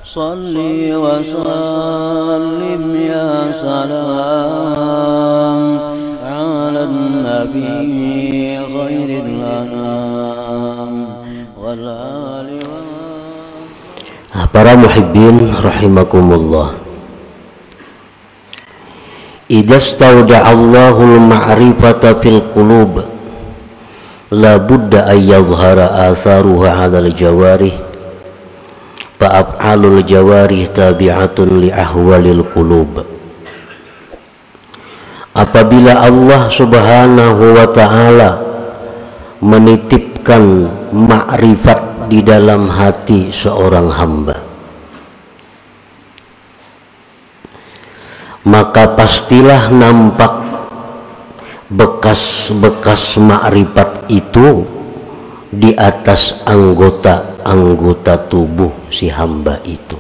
Salli wa sallim ya salam ala nabi khairil anam wal ali wa. Para muhibbin rahimakumullah, idza stauda'a Allahul ma'rifata fil qulub la budda ay yadhhara atharuha 'alal jawarih fa af'alul jawarih tabi'atun li ahwalil qulub. Apabila Allah Subhanahu wa ta'ala menitipkan ma'rifat di dalam hati seorang hamba, maka pastilah nampak bekas-bekas ma'rifat itu di atas anggota-anggota tubuh si hamba itu.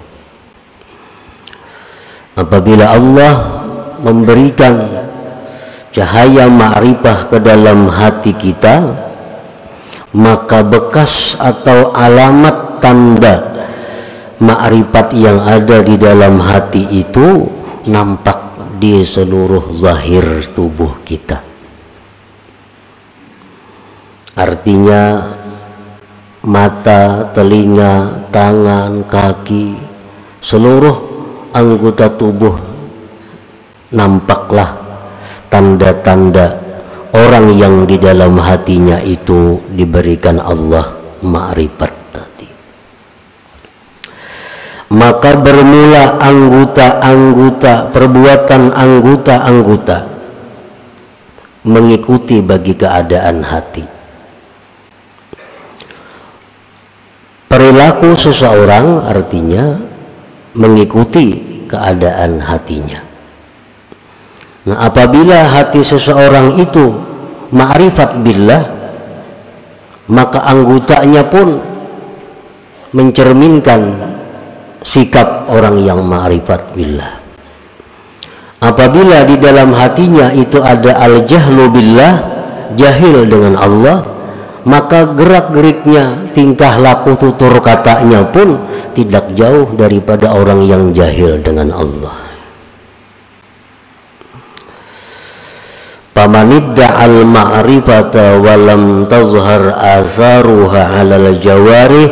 Apabila Allah memberikan cahaya ma'rifah ke dalam hati kita, maka bekas atau alamat tanda ma'rifat yang ada di dalam hati itu nampak di seluruh zahir tubuh kita. Artinya mata, telinga, tangan, kaki, seluruh anggota tubuh nampaklah tanda-tanda orang yang di dalam hatinya itu diberikan Allah ma'rifat tadi. Maka bermula perbuatan anggota mengikuti bagi keadaan hati. Perilaku seseorang artinya mengikuti keadaan hatinya. Nah, apabila hati seseorang itu ma'rifat billah, maka anggotanya pun mencerminkan sikap orang yang ma'rifat billah. Apabila di dalam hatinya itu ada al-jahlu billah, jahil dengan Allah, maka gerak-geriknya, tingkah laku tutur katanya pun tidak jauh daripada orang yang jahil dengan Allah. Pamanidda'al ma'rifata walam tazhar atharuha 'alal jawarih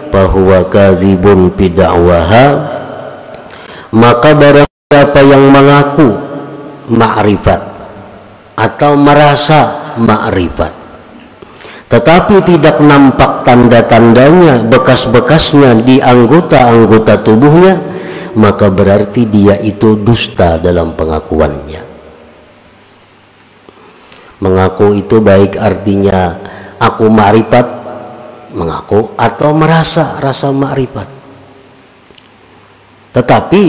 fahuwa kadzibun fi da'waha. Maka barang siapa yang mengaku ma'rifat atau merasa ma'rifat tetapi tidak nampak tanda-tandanya, bekas-bekasnya di anggota-anggota tubuhnya, maka berarti dia itu dusta dalam pengakuannya. Mengaku itu baik artinya aku ma'rifat, mengaku, atau rasa ma'rifat, tetapi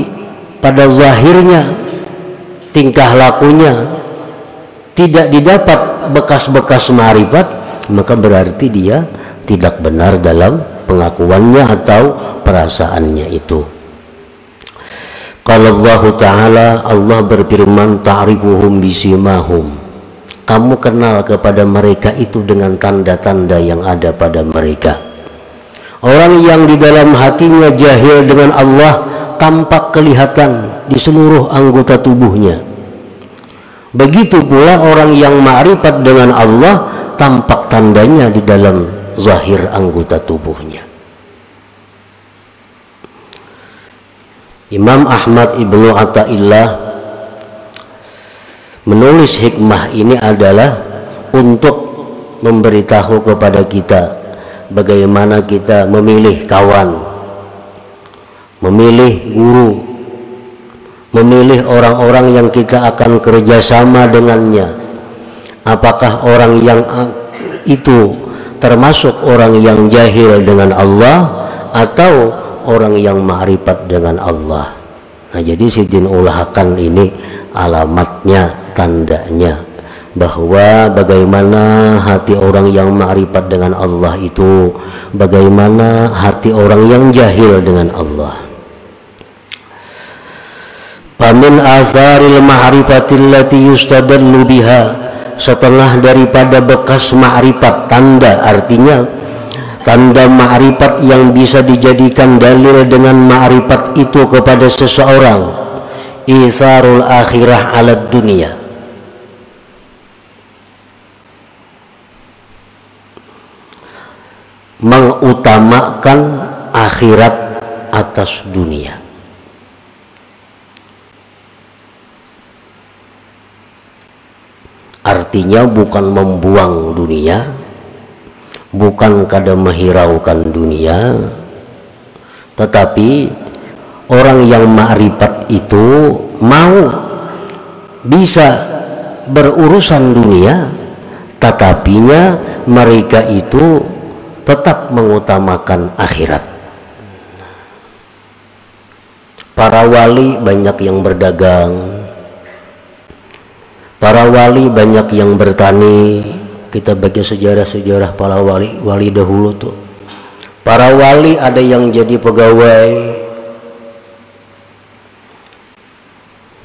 pada zahirnya, tingkah lakunya tidak didapat bekas-bekas ma'rifat, maka berarti dia tidak benar dalam pengakuannya atau perasaannya itu. Qala Allah Ta'ala, Allah berfirman, ta'rifuhum bisimahum, kamu kenal kepada mereka itu dengan tanda-tanda yang ada pada mereka. Orang yang di dalam hatinya jahil dengan Allah tampak kelihatan di seluruh anggota tubuhnya. Begitu pula orang yang ma'rifat dengan Allah tampak tandanya di dalam zahir anggota tubuhnya. Imam Ahmad Ibnu Athaillah menulis hikmah ini adalah untuk memberitahu kepada kita bagaimana kita memilih kawan, memilih guru, memilih orang-orang yang kita akan kerjasama dengannya. Apakah orang yang itu termasuk orang yang jahil dengan Allah atau orang yang ma'rifat dengan Allah? Nah, jadi Sidin ulahkan ini alamatnya, tandanya, bahwa bagaimana hati orang yang ma'rifat dengan Allah itu, bagaimana hati orang yang jahil dengan Allah. Famin atharil ma'rifatillati yustadallu biha, setelah daripada bekas ma'rifat, tanda artinya tanda ma'rifat yang bisa dijadikan dalil dengan ma'rifat itu kepada seseorang, isarul akhirah ala dunia, mengutamakan akhirat atas dunia. Artinya bukan membuang dunia, bukan kada menghiraukan dunia, tetapi orang yang ma'rifat itu mau bisa berurusan dunia, tetapinya mereka itu tetap mengutamakan akhirat. Para wali banyak yang berdagang, para wali banyak yang bertani. Kita baca sejarah-sejarah para wali dahulu tuh. Para wali ada yang jadi pegawai,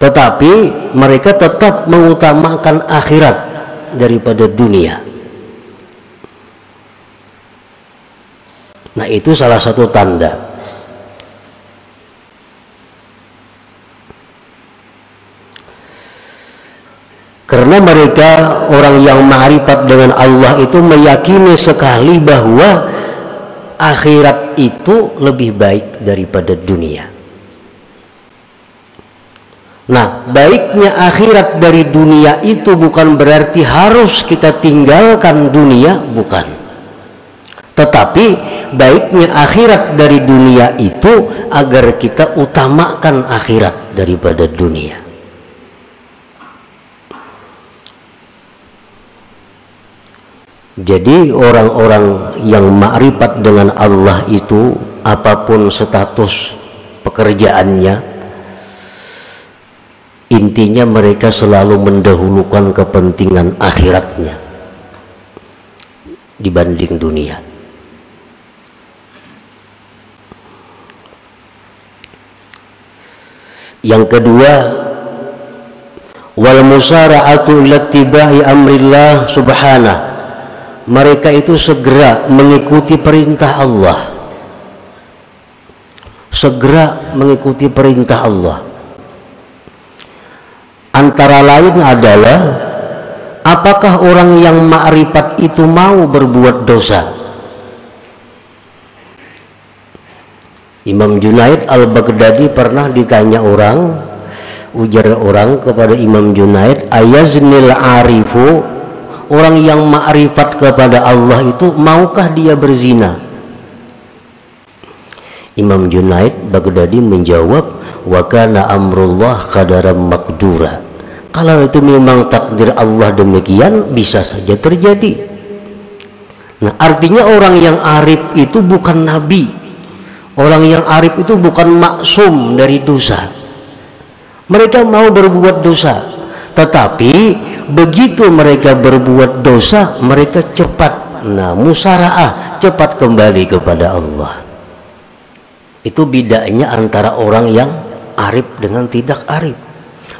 tetapi mereka tetap mengutamakan akhirat daripada dunia. Nah, itu salah satu tanda. Karena mereka orang yang ma'rifat dengan Allah itu meyakini sekali bahwa akhirat itu lebih baik daripada dunia. Nah, baiknya akhirat dari dunia itu bukan berarti harus kita tinggalkan dunia, bukan. Tetapi baiknya akhirat dari dunia itu agar kita utamakan akhirat daripada dunia. Jadi orang-orang yang ma'rifat dengan Allah itu, apapun status pekerjaannya, intinya mereka selalu mendahulukan kepentingan akhiratnya dibanding dunia. Yang kedua, wal musara'atu ila ittiba'i amrillah subhanahu, mereka itu segera mengikuti perintah Allah, segera mengikuti perintah Allah. Antara lain adalah, apakah orang yang ma'rifat itu mau berbuat dosa? Imam Junaid al-Baghdadi pernah ditanya orang, ujar orang kepada Imam Junaid, ayaznil arifu, orang yang ma'rifat kepada Allah itu maukah dia berzina? Imam Junaid Baghdadi menjawab, wa kana amrullah qadaran maqdura, kalau itu memang takdir Allah demikian, bisa saja terjadi. Nah, artinya orang yang arif itu bukan nabi, orang yang arif itu bukan maksum dari dosa. Mereka mau berbuat dosa, tetapi begitu mereka berbuat dosa, mereka cepat, musara'ah, cepat kembali kepada Allah. Itu bedanya antara orang yang arif dengan tidak arif.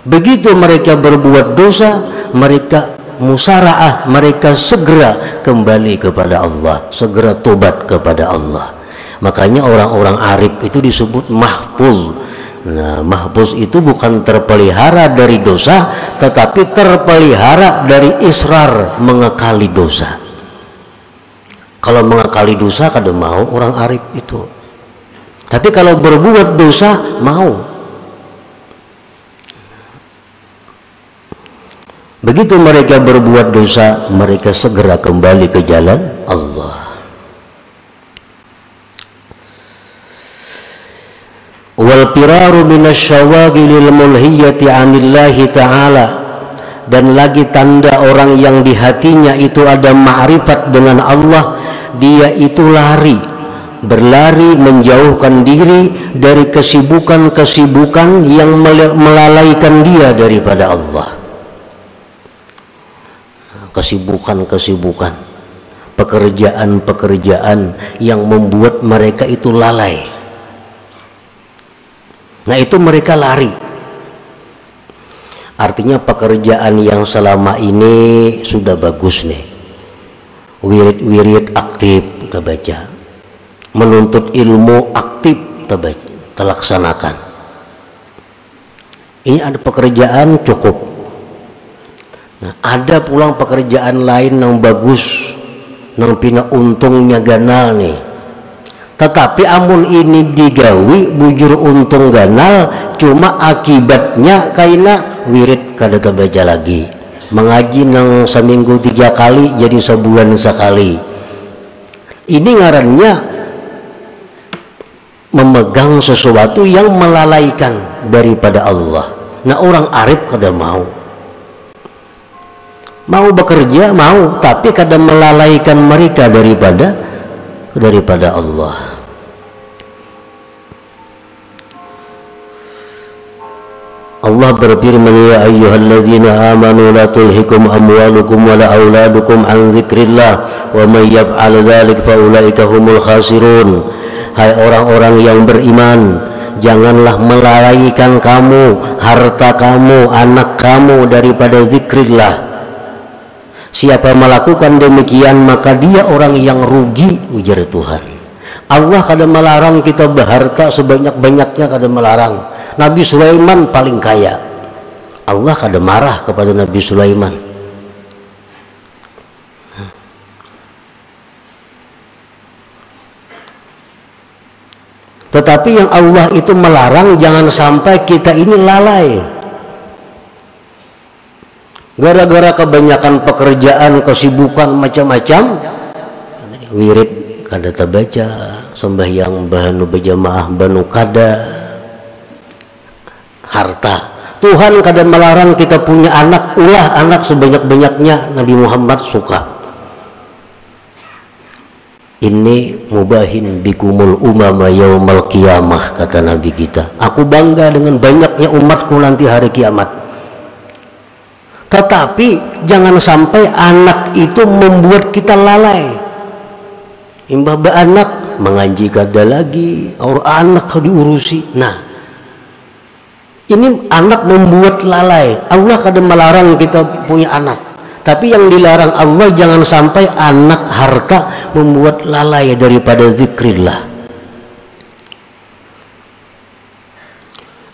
Begitu mereka berbuat dosa, mereka musara'ah, mereka segera kembali kepada Allah, segera tobat kepada Allah. Makanya orang-orang arif itu disebut mahfuz. Nah, mahfuz itu bukan terpelihara dari dosa, tetapi terpelihara dari israr, mengekali dosa. Kalau mengekali dosa kada mau orang arif itu, tapi kalau berbuat dosa mau. Begitu mereka berbuat dosa, mereka segera kembali ke jalan Allah. Wal firaru minasyawagilil mulhiyati 'anillahi ta'ala, dan lagi tanda orang yang di hatinya itu ada ma'rifat dengan Allah, dia itu berlari menjauhkan diri dari kesibukan-kesibukan yang melalaikan dia daripada Allah. Kesibukan-kesibukan, pekerjaan-pekerjaan yang membuat mereka itu lalai. Nah, itu mereka lari. Artinya pekerjaan yang selama ini sudah bagus nih, wirid-wirid aktif kita baca, menuntut ilmu aktif terlaksanakan. Ini ada pekerjaan cukup. Nah, ada pulang pekerjaan lain yang bagus, yang pina untungnya ganal nih. Tetapi amun ini digawi bujur untung ganal, cuma akibatnya kaina wirid kada terbaca lagi. Mengaji nang seminggu 3 kali jadi sebulan sekali. Ini ngarannya memegang sesuatu yang melalaikan daripada Allah. Nah, orang arif kada mau bekerja, mau, tapi kada melalaikan mereka daripada Allah. Allah berfirman, ya ayyuhalladzina amanu la tulhikum amwalukum wala auladukum an dzikrillah wa may yaf'al dzalik fa ulaika humul khasirun. Hai orang-orang yang beriman, janganlah melalaikan kamu, harta kamu, anak kamu daripada zikrillah. Siapa melakukan demikian maka dia orang yang rugi, ujar Tuhan. Allah kada melarang kita berharta sebanyak-banyaknya, kada melarang. Nabi Sulaiman paling kaya. Allah kada marah kepada Nabi Sulaiman. Tetapi yang Allah itu melarang jangan sampai kita ini lalai. Gara-gara kebanyakan pekerjaan, kesibukan macam-macam, wirid kada terbaca, sembahyang bahanu berjamaah banu kada, harta. Tuhan kada melarang kita punya anak, ulah anak sebanyak-banyaknya. Nabi Muhammad suka. Ini mubahin bikumul umama yaumal qiyamah, kata Nabi kita. Aku bangga dengan banyaknya umatku nanti hari kiamat. Tetapi jangan sampai anak itu membuat kita lalai. Imbah anak mengaji kada lagi, orang anak diurusi. Nah, ini anak membuat lalai. Allah kada melarang kita punya anak, tapi yang dilarang Allah jangan sampai anak harta membuat lalai daripada zikrillah.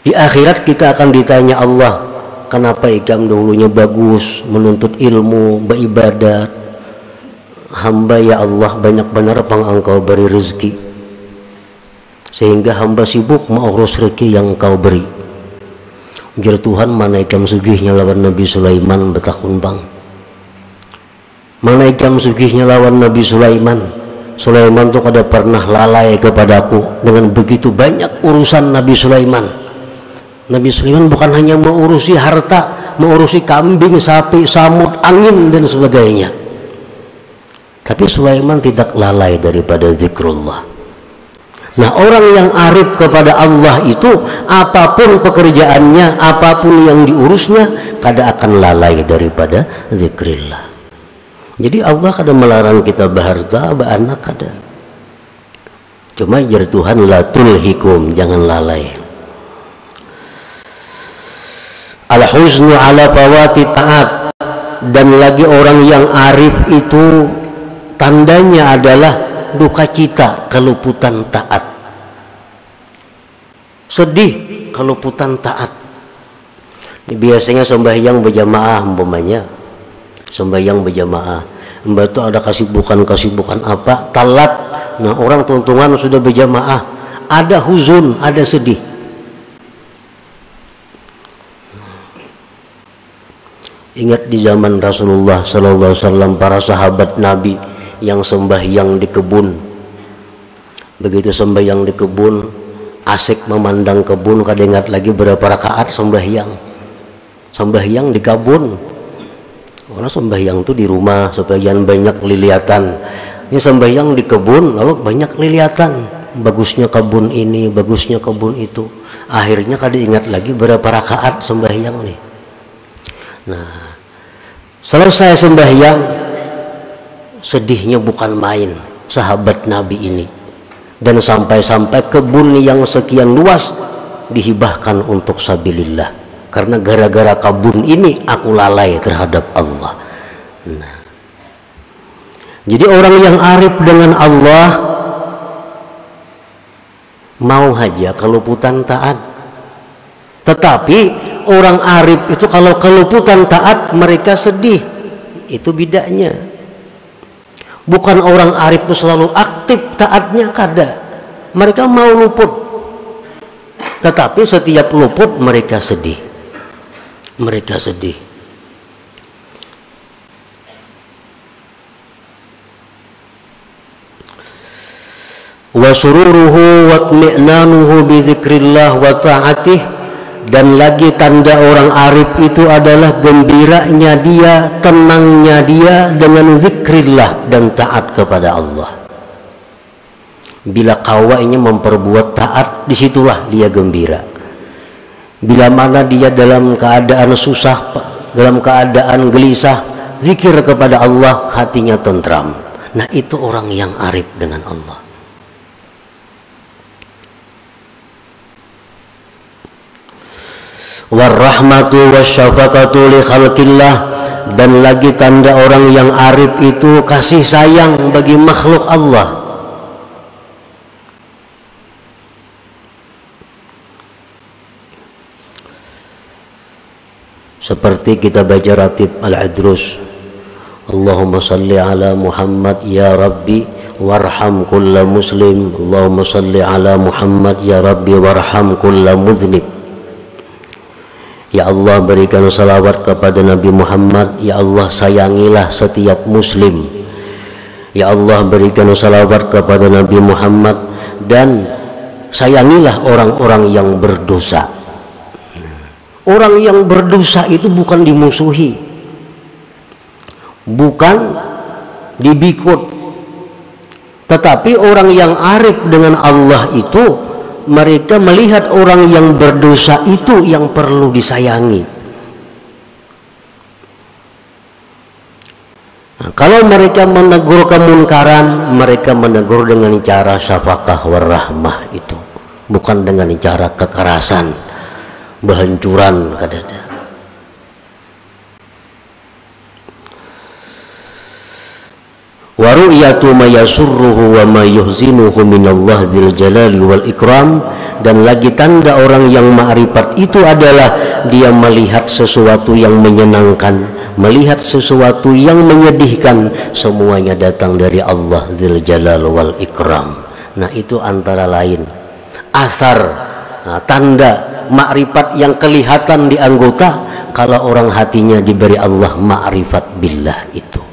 Di akhirat kita akan ditanya Allah, kenapa ikam dahulunya bagus menuntut ilmu, beribadat, hamba ya Allah banyak benar pang engkau beri rezeki sehingga hamba sibuk mengurus rezeki yang engkau beri. Ujar Tuhan, mana ikam sugihnya lawan Nabi Sulaiman betakun bang. Mana ikam sugihnya lawan Nabi Sulaiman. Sulaiman tuh kada pernah lalai kepadaku dengan begitu banyak urusan Nabi Sulaiman. Nabi Sulaiman bukan hanya mengurusi harta, mengurusi kambing, sapi, samud, angin dan sebagainya. Tapi Sulaiman tidak lalai daripada zikrullah. Nah, orang yang arif kepada Allah itu apapun pekerjaannya, apapun yang diurusnya, kada akan lalai daripada zikrillah. Jadi Allah kada melarang kita berharta, beranak kada. Cuma jar Tuhan la tulhikum, jangan lalai. Al-huznu ala fawati ta'at. Dan lagi orang yang arif itu tandanya adalah duka cita keluputan taat, sedih keluputan taat. Biasanya sembahyang berjamaah, umpamanya sembahyang berjamaah, mbak itu ada kesibukan apa, talat. Nah, orang tuntungan sudah berjamaah, ada huzun, ada sedih. Ingat di zaman Rasulullah Sallallahu Alaihi Wasallam, para sahabat Nabi yang sembahyang di kebun. Begitu sembahyang di kebun, asik memandang kebun, kada ingat lagi berapa rakaat sembahyang di kebun. Karena sembahyang itu di rumah, sebagian banyak liliatan. Ini sembahyang di kebun, lalu banyak liliatan. Bagusnya kebun ini, bagusnya kebun itu. Akhirnya kada ingat lagi berapa rakaat sembahyang nih. Nah, selesai sembahyang, sedihnya bukan main sahabat Nabi ini. Dan sampai-sampai kebun yang sekian luas dihibahkan untuk sabilillah, karena gara-gara kebun ini aku lalai terhadap Allah. Nah, jadi orang yang arif dengan Allah mau aja keluputan taat. Tetapi orang arif itu kalau keluputan taat mereka sedih. Itu bedanya. Bukan orang arif itu selalu aktif taatnya, kada. Mereka mau luput. Tetapi setiap luput mereka sedih. Mereka sedih. Wa sururuhu wa tmi'nanuhu bi dzikrillah wa ta'atih, dan lagi tanda orang arif itu adalah gembiranya dia, tenangnya dia dengan zikrillah dan taat kepada Allah. Bila kawainya memperbuat taat, disitulah dia gembira. Bila mana dia dalam keadaan susah, dalam keadaan gelisah, zikir kepada Allah, hatinya tentram. Nah, itu orang yang arif dengan Allah. Warahmatu wasyafaqatu li khalqillah, dan lagi tanda orang yang arif itu kasih sayang bagi makhluk Allah. Seperti kita baca ratib Al-Adrus, Allahumma salli ala Muhammad ya Rabbi warham kulla muslim, Allahumma salli ala Muhammad ya Rabbi warham kulla mudhnib. Ya Allah, berikan salawat kepada Nabi Muhammad. Ya Allah, sayangilah setiap muslim. Ya Allah, berikan salawat kepada Nabi Muhammad, dan sayangilah orang-orang yang berdosa. Orang yang berdosa itu bukan dimusuhi, bukan dibikut, tetapi orang yang arif dengan Allah itu mereka melihat orang yang berdosa itu yang perlu disayangi. Nah, kalau mereka menegur kemunkaran, mereka menegur dengan cara syafaqah warahmah itu, bukan dengan cara kekerasan, kehancuran kadada. Wa ru'yatu ma yasurruhu wa ma yuhzinuhu minallah dzil jalali wal ikram, dan lagi tanda orang yang ma'rifat itu adalah dia melihat sesuatu yang menyenangkan, melihat sesuatu yang menyedihkan, semuanya datang dari Allah dzil jalal wal ikram. Nah, itu antara lain asar, tanda ma'rifat yang kelihatan di anggota kalau orang hatinya diberi Allah ma'rifat billah itu.